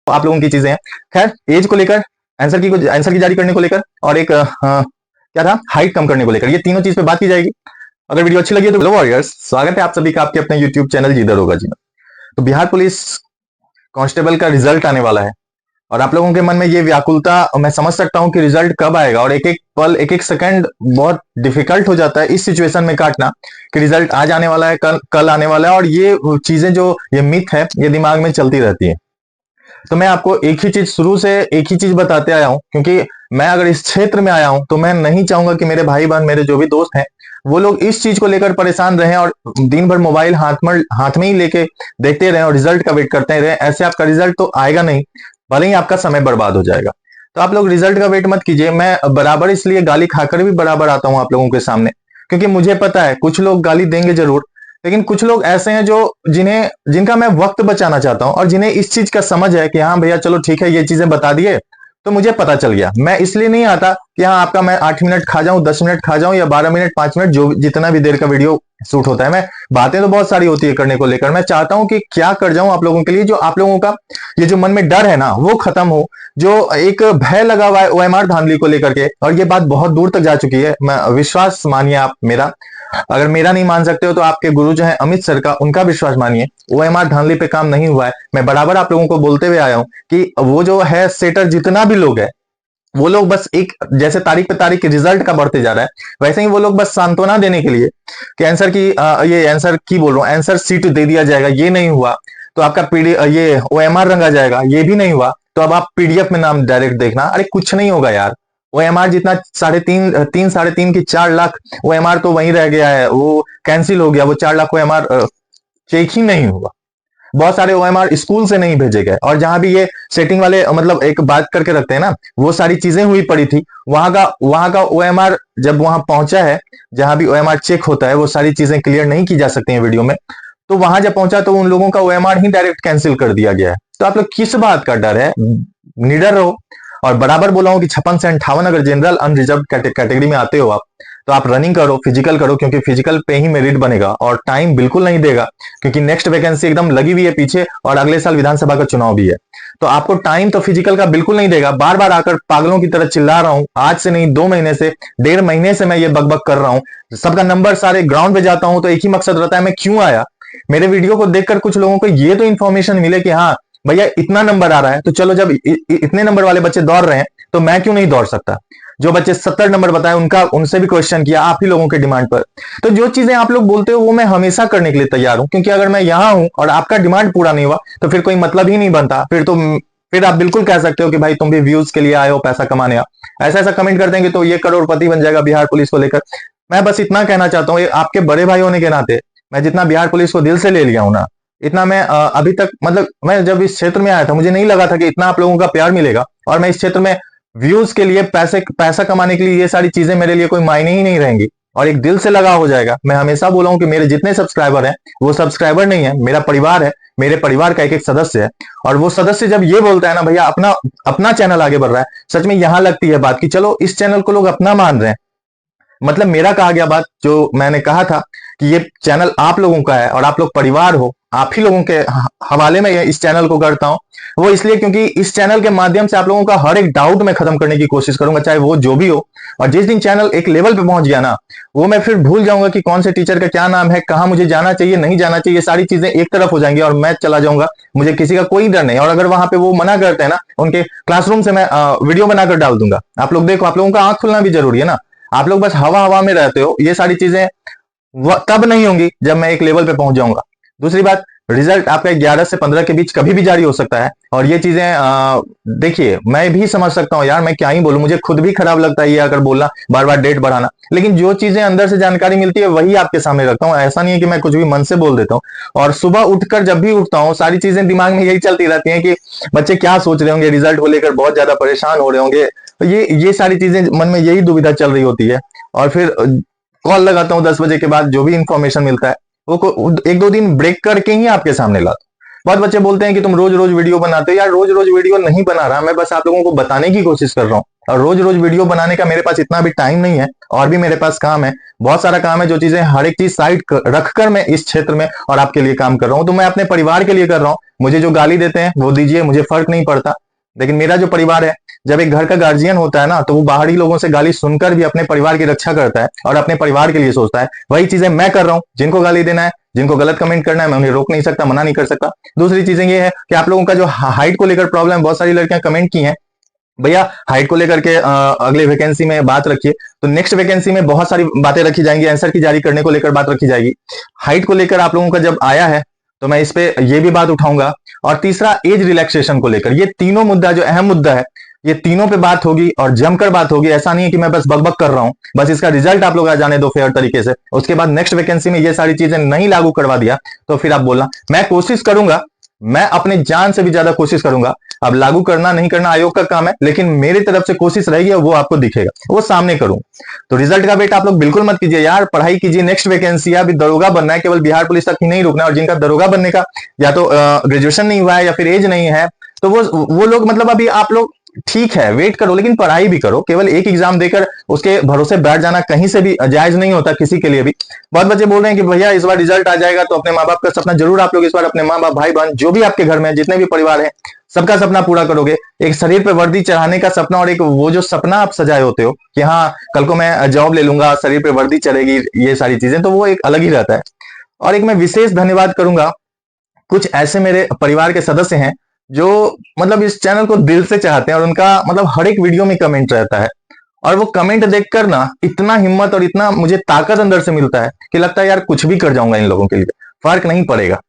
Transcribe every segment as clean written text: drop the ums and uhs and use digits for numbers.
आप लोगों की चीजें हैं। खैर, एज को लेकर, आंसर की जारी करने को लेकर, और एक क्या था, हाइट कम करने को लेकर, ये तीनों चीज पे बात की जाएगी। अगर वीडियो अच्छी लगी तो हेलो वॉरियर्स, स्वागत है आप सभी का आपके अपने यूट्यूब चैनल जिधर होगा जी में। तो बिहार पुलिस कांस्टेबल का रिजल्ट आने वाला है, और आप लोगों के मन में ये व्याकुलता मैं समझ सकता हूं कि रिजल्ट कब आएगा, और एक एक पल, एक एक सेकंड बहुत डिफिकल्ट हो जाता है इस सिचुएशन में काटना कि रिजल्ट आज आने वाला है, कल आने वाला है, और ये चीजें जो ये मिथ है ये दिमाग में चलती रहती है। तो मैं आपको एक ही चीज, शुरू से एक ही चीज बताते आया हूं, क्योंकि मैं अगर इस क्षेत्र में आया हूं तो मैं नहीं चाहूंगा कि मेरे भाई बहन, मेरे जो भी दोस्त हैं, वो लोग इस चीज को लेकर परेशान रहें और दिन भर मोबाइल हाथ में ही लेके देखते रहें और रिजल्ट का वेट करते रहें। ऐसे आपका रिजल्ट तो आएगा नहीं, भले ही आपका समय बर्बाद हो जाएगा। तो आप लोग रिजल्ट का वेट मत कीजिए। मैं बराबर इसलिए गाली खाकर भी बराबर आता हूं आप लोगों के सामने, क्योंकि मुझे पता है कुछ लोग गाली देंगे जरूर, लेकिन कुछ लोग ऐसे हैं जो जिनका मैं वक्त बचाना चाहता हूं, और जिन्हें इस चीज का समझ है कि हाँ भैया चलो ठीक है, ये चीजें बता दिए तो मुझे पता चल गया। मैं इसलिए नहीं आता कि हाँ आपका मैं 8 मिनट खा जाऊं, 10 मिनट खा जाऊं, या 12 मिनट, 5 मिनट, जो जितना भी देर का वीडियो शूट होता है। मैं बातें तो बहुत सारी होती है करने को लेकर, मैं चाहता हूं कि क्या कर जाऊं आप लोगों के लिए, जो आप लोगों का ये जो मन में डर है ना वो खत्म हो, जो एक भय लगा हुआ है ओएमआर धांधली को लेकर के, और ये बात बहुत दूर तक जा चुकी है। मैं विश्वास मानिए आप मेरा, अगर मेरा नहीं मान सकते हो तो आपके गुरु जो है अमित सर का, उनका विश्वास मानिए। ओएमआर धांधली पे काम नहीं हुआ है। मैं बराबर आप लोगों को बोलते हुए आया हूं कि वो जो है सेटर, जितना भी लोग है, वो लोग बस एक, जैसे तारीख पे तारीख रिजल्ट का बढ़ते जा रहा है, वैसे ही वो लोग बस सांत्वना देने के लिए कि आंसर की ये आंसर की बोल रहा हूँ, आंसर सीट दे दिया जाएगा, ये नहीं हुआ तो आपका पीडी ये ओएमआर रंगा जाएगा, ये भी नहीं हुआ तो अब आप पीडीएफ में नाम डायरेक्ट देखना। अरे कुछ नहीं होगा यार। ओएमआर जितना 3.5 की 4 लाख ओएमआर तो वहीं रह गया है, वो कैंसिल हो गया। वो 4 लाख ओएमआर चेक ही नहीं हुआ। बहुत सारे ओएमआर स्कूल से नहीं भेजे गए, और जहां भी ये सेटिंग वाले मतलब एक बात करके रखते हैं ना, वो सारी चीजें हुई पड़ी थी। वहां का ओएमआर जब वहां पहुंचा है, जहां भी ओएमआर चेक होता है, वो सारी चीजें क्लियर नहीं की जा सकती हैं वीडियो में। तो वहां जब पहुंचा तो उन लोगों का ओएमआर ही डायरेक्ट कैंसिल कर दिया गया है। तो आप लोग किस बात का डर है, निडर रहो। और बराबर बोला हूं कि 56 से 58 अगर जनरल अनरिजर्व कैटेगरी में आते हो आप, तो आप रनिंग करो, फिजिकल करो, क्योंकि फिजिकल पे ही मेरिट बनेगा, और टाइम बिल्कुल नहीं देगा, क्योंकि नेक्स्ट वैकेंसी एकदम लगी हुई है पीछे, और अगले साल विधानसभा का चुनाव भी है। तो आपको टाइम तो फिजिकल का बिल्कुल नहीं देगा। बार बार आकर पागलों की तरह चिल्ला रहा हूं, आज से नहीं 2 महीने से, 1.5 महीने से मैं ये बकबक कर रहा हूं। सबका नंबर सारे ग्राउंड पे जाता हूं तो एक ही मकसद रहता है, मैं क्यों आया, मेरे वीडियो को देखकर कुछ लोगों को ये तो इन्फॉर्मेशन मिले कि हाँ भैया इतना नंबर आ रहा है, तो चलो जब इतने नंबर वाले बच्चे दौड़ रहे हैं तो मैं क्यों नहीं दौड़ सकता। जो बच्चे 70 नंबर बताए उनसे भी क्वेश्चन किया आप ही लोगों के डिमांड पर। तो जो चीजें आप लोग बोलते हो वो मैं हमेशा करने के लिए तैयार हूं, क्योंकि अगर मैं यहां हूं और आपका डिमांड पूरा नहीं हुआ तो फिर कोई मतलब ही नहीं बनता। फिर आप बिल्कुल कह सकते हो कि भाई तुम भी व्यूज के लिए आए हो, पैसा कमाने आओ। ऐसा ऐसा कमेंट कर देंगे तो ये करोड़पति बन जाएगा बिहार पुलिस को लेकर। मैं बस इतना कहना चाहता हूँ, आपके बड़े भाई होने के नाते मैं जितना बिहार पुलिस को दिल से ले लिया हूं ना, इतना मैं अभी तक, मतलब मैं जब इस क्षेत्र में आया था मुझे नहीं लगा था कि इतना आप लोगों का प्यार मिलेगा, और मैं इस क्षेत्र में व्यूज के लिए, पैसा कमाने के लिए, ये सारी चीजें मेरे लिए कोई मायने ही नहीं रहेंगी, और एक दिल से लगाव हो जाएगा। मैं हमेशा बोला हूं कि मेरे जितने सब्सक्राइबर हैं वो सब्सक्राइबर नहीं है, मेरा परिवार है, मेरे परिवार का एक एक सदस्य है। और वो सदस्य जब ये बोलता है ना भैया अपना अपना चैनल आगे बढ़ रहा है, सच में यहां लगती है बात कि चलो इस चैनल को लोग अपना मान रहे हैं। मतलब मेरा कहा गया बात जो मैंने कहा था कि ये चैनल आप लोगों का है और आप लोग परिवार हो, आप ही लोगों के हवाले में इस चैनल को करता हूं। वो इसलिए क्योंकि इस चैनल के माध्यम से आप लोगों का हर एक डाउट मैं खत्म करने की कोशिश करूंगा, चाहे वो जो भी हो। और जिस दिन चैनल एक लेवल पे पहुंच गया ना, वो मैं फिर भूल जाऊंगा कि कौन से टीचर का क्या नाम है, कहां मुझे जाना चाहिए, नहीं जाना चाहिए, सारी चीजें एक तरफ हो जाएंगी और मैं चला जाऊंगा। मुझे किसी का कोई डर नहीं। और अगर वहां पे वो मना करते हैं ना, उनके क्लासरूम से मैं वीडियो बनाकर डाल दूंगा। आप लोग देखो, आप लोगों का आंख खुलना भी जरूरी है ना। आप लोग बस हवा हवा में रहते हो। ये सारी चीजें तब नहीं होंगी जब मैं एक लेवल पे पहुंच जाऊंगा। दूसरी बात, रिजल्ट आपका 11 से 15 के बीच कभी भी जारी हो सकता है। और ये चीजें देखिए, मैं भी समझ सकता हूं यार, मैं क्या ही बोलूं, मुझे खुद भी खराब लगता है ये अगर बोलना, बार बार डेट बढ़ाना। लेकिन जो चीजें अंदर से जानकारी मिलती है वही आपके सामने रखता हूं। ऐसा नहीं है कि मैं कुछ भी मन से बोल देता हूं। और सुबह उठकर जब भी उठता हूं, सारी चीजें दिमाग में यही चलती रहती हैं कि बच्चे क्या सोच रहे होंगे, रिजल्ट को लेकर बहुत ज्यादा परेशान हो रहे होंगे। तो ये सारी चीजें मन में यही दुविधा चल रही होती है। और फिर कॉल लगाता हूँ 10 बजे के बाद, जो भी इंफॉर्मेशन मिलता है वो 1-2 दिन ब्रेक करके ही आपके सामने लाता हूँ। बहुत बच्चे बोलते हैं कि तुम रोज रोज वीडियो बनाते हो। यार रोज रोज वीडियो नहीं बना रहा, मैं बस आप लोगों को बताने की कोशिश कर रहा हूँ। और रोज रोज वीडियो बनाने का मेरे पास इतना भी टाइम नहीं है, और भी मेरे पास काम है, बहुत सारा काम है। जो चीजें हर एक चीज साइड रखकर मैं इस क्षेत्र में और आपके लिए काम कर रहा हूँ, तो मैं अपने परिवार के लिए कर रहा हूँ। मुझे जो गाली देते हैं वो दीजिए, मुझे फर्क नहीं पड़ता। लेकिन मेरा जो परिवार है, जब एक घर का गार्जियन होता है ना, तो वो बाहरी लोगों से गाली सुनकर भी अपने परिवार की रक्षा करता है और अपने परिवार के लिए सोचता है। वही चीजें मैं कर रहा हूँ। जिनको गाली देना है, जिनको गलत कमेंट करना है, मैं उन्हें रोक नहीं सकता, मना नहीं कर सकता। दूसरी चीजें ये है कि आप लोगों का जो हाइट को लेकर प्रॉब्लम, बहुत सारी लड़कियां कमेंट की हैं, भैया हाइट को लेकर के अगले वैकेंसी में बात रखिए। तो नेक्स्ट वैकेंसी में बहुत सारी बातें रखी जाएंगी, आंसर की जारी करने को लेकर बात रखी जाएगी। हाइट को लेकर आप लोगों का जब आया है, तो मैं इस पे ये भी बात उठाऊंगा। और तीसरा, एज रिलैक्सेशन को लेकर, ये तीनों मुद्दा जो अहम मुद्दा है, ये तीनों पे बात होगी और जमकर बात होगी। ऐसा नहीं है कि मैं बस बकबक कर रहा हूं, बस इसका रिजल्ट आप लोग आ जाने दो फेयर तरीके से। उसके बाद नेक्स्ट वैकेंसी में ये सारी चीजें नहीं लागू करवा दिया तो फिर आप बोलना। मैं कोशिश करूंगा, मैं अपने जान से भी ज्यादा कोशिश करूंगा। अब लागू करना नहीं करना आयोग का काम है, लेकिन मेरी तरफ से कोशिश रहेगी और वो आपको दिखेगा, वो सामने करूं। तो रिजल्ट का वेट आप लोग बिल्कुल मत कीजिए यार, पढ़ाई कीजिए। नेक्स्ट वैकेंसी है, अभी दरोगा बनना है, केवल बिहार पुलिस तक ही नहीं रुकना। और जिनका दरोगा बनने का या तो ग्रेजुएशन नहीं हुआ है या फिर एज नहीं है, तो वो लोग मतलब अभी आप लोग ठीक है वेट करो, लेकिन पढ़ाई भी करो। केवल एक एग्जाम देकर उसके भरोसे बैठ जाना कहीं से भी जायज नहीं होता किसी के लिए भी। बहुत बच्चे बोल रहे हैं कि भैया इस बार रिजल्ट आ जाएगा तो अपने माँ बाप का सपना जरूर आप लोग इस बार अपने माँ बाप, भाई बहन, जो भी आपके घर में जितने भी परिवार हैं, सबका सपना पूरा करोगे। एक शरीर पे वर्दी चढ़ाने का सपना, और एक वो जो सपना आप सजाए होते हो कि हाँ कल को मैं जॉब ले लूंगा, शरीर पे वर्दी चढ़ेगी, ये सारी चीजें, तो वो एक अलग ही रहता है। और एक मैं विशेष धन्यवाद करूंगा, कुछ ऐसे मेरे परिवार के सदस्य हैं जो मतलब इस चैनल को दिल से चाहते हैं, और उनका मतलब हर एक वीडियो में कमेंट रहता है। और वो कमेंट देखकर ना इतना हिम्मत और इतना मुझे ताकत अंदर से मिलता है कि लगता है यार कुछ भी कर जाऊंगा इन लोगों के लिए, फर्क नहीं पड़ेगा।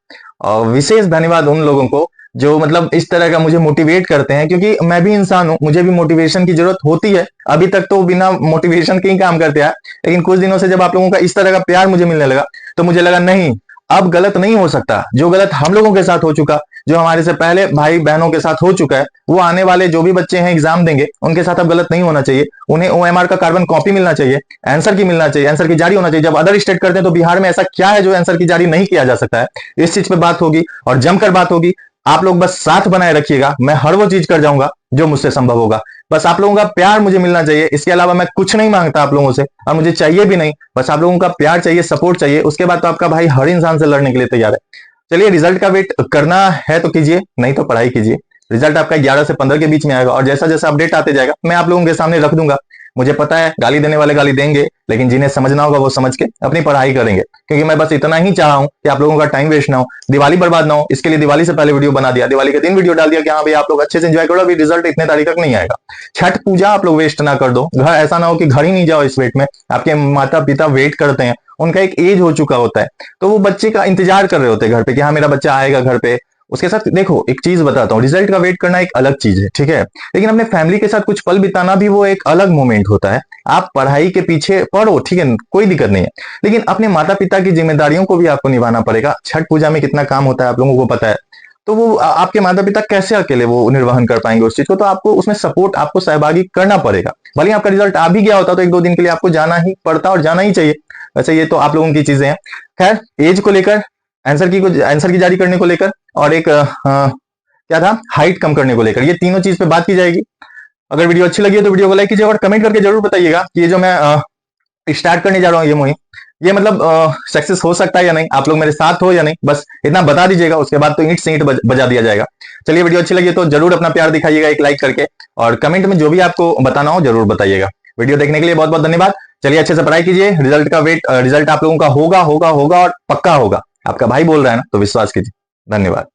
और विशेष धन्यवाद उन लोगों को जो मतलब इस तरह का मुझे मोटिवेट करते हैं, क्योंकि मैं भी इंसान हूं, मुझे भी मोटिवेशन की जरूरत होती है। अभी तक तो बिना मोटिवेशन के ही काम करते हैं, लेकिन कुछ दिनों से जब आप लोगों का इस तरह का प्यार मुझे मिलने लगा, तो मुझे लगा नहीं, अब गलत नहीं हो सकता। जो गलत हम लोगों के साथ हो चुका, जो हमारे से पहले भाई बहनों के साथ हो चुका है, वो आने वाले जो भी बच्चे हैं एग्जाम देंगे उनके साथ अब गलत नहीं होना चाहिए। उन्हें ओएमआर का कार्बन कॉपी मिलना चाहिए, आंसर की मिलना चाहिए, आंसर की जारी होना चाहिए। जब अदर स्टेट करते हैं तो बिहार में ऐसा क्या है जो आंसर की जारी नहीं किया जा सकता है? इस चीज पे बात होगी और जमकर बात होगी। आप लोग बस साथ बनाए रखिएगा, मैं हर वो चीज कर जाऊंगा जो मुझसे संभव होगा। बस आप लोगों का प्यार मुझे मिलना चाहिए, इसके अलावा मैं कुछ नहीं मांगता आप लोगों से, और मुझे चाहिए भी नहीं। बस आप लोगों का प्यार चाहिए, सपोर्ट चाहिए, उसके बाद तो आपका भाई हर इंसान से लड़ने के लिए तैयार है। चलिए, रिजल्ट का वेट करना है तो कीजिए, नहीं तो पढ़ाई कीजिए। रिजल्ट आपका 11 से 15 के बीच में आएगा, और जैसा जैसा अपडेट आते जाएगा मैं आप लोगों के सामने रख दूंगा। मुझे पता है गाली देने वाले गाली देंगे, लेकिन जिन्हें समझना होगा वो समझ के अपनी पढ़ाई करेंगे, क्योंकि मैं बस इतना ही चाह हूं कि आप लोगों का टाइम वेस्ट ना हो, दिवाली बर्बाद ना हो। इसके लिए दिवाली से पहले वीडियो बना दिया, दिवाली के दिन वीडियो डाल दिया कि हाँ भाई आप लोग अच्छे से एंजॉय करो, अभी रिजल्ट इतने तारीख तक नहीं आएगा। छठ पूजा आप लोग वेस्ट ना कर दो, घर ऐसा ना हो कि घर ही नहीं जाओ इस वेट में। आपके माता पिता वेट करते हैं, उनका एक एज हो चुका होता है, तो वो बच्चे का इंतजार कर रहे होते हैं घर पे कि हाँ मेरा बच्चा आएगा घर पे। उसके साथ देखो एक चीज बताता हूँ, रिजल्ट का वेट करना एक अलग चीज है, ठीक है, लेकिन अपने फैमिली के साथ कुछ पल बिताना भी वो एक अलग मोमेंट होता है। आप पढ़ाई के पीछे पढ़ो, ठीक है, कोई दिक्कत नहीं है, लेकिन अपने माता पिता की जिम्मेदारियों को भी आपको निभाना पड़ेगा। छठ पूजा में कितना काम होता है आप लोगों को पता है, तो वो आपके माता पिता कैसे अकेले वो निर्वहन कर पाएंगे उस चीज को, तो आपको उसमें सपोर्ट, आपको सहभागी करना पड़ेगा। भले आपका रिजल्ट आ भी गया होता तो एक दो दिन के लिए आपको जाना ही पड़ता, और जाना ही चाहिए। वैसे ये तो आप लोगों की चीजें हैं। खैर, एज को लेकर, आंसर की जारी करने को लेकर, और एक क्या था, हाइट कम करने को लेकर, ये तीनों चीज पे बात की जाएगी। अगर वीडियो अच्छी लगी है तो वीडियो को लाइक कीजिए, और कमेंट करके जरूर बताइएगा कि ये जो मैं स्टार्ट करने जा रहा हूँ ये मुहिम, ये मतलब सक्सेस हो सकता है या नहीं, आप लोग मेरे साथ हो या नहीं, बस इतना बता दीजिएगा। उसके बाद तो ईंट से ईंट बजा दिया जाएगा। चलिए, वीडियो अच्छी लगी तो जरूर अपना प्यार दिखाइएगा एक लाइक करके, और कमेंट में जो भी आपको बताना हो जरूर बताइएगा। वीडियो देखने के लिए बहुत बहुत धन्यवाद। चलिए, अच्छे से पढ़ाई कीजिए। रिजल्ट का वेट, रिजल्ट आप लोगों का होगा होगा होगा और पक्का होगा। आपका भाई बोल रहा है ना, तो विश्वास कीजिए। धन्यवाद।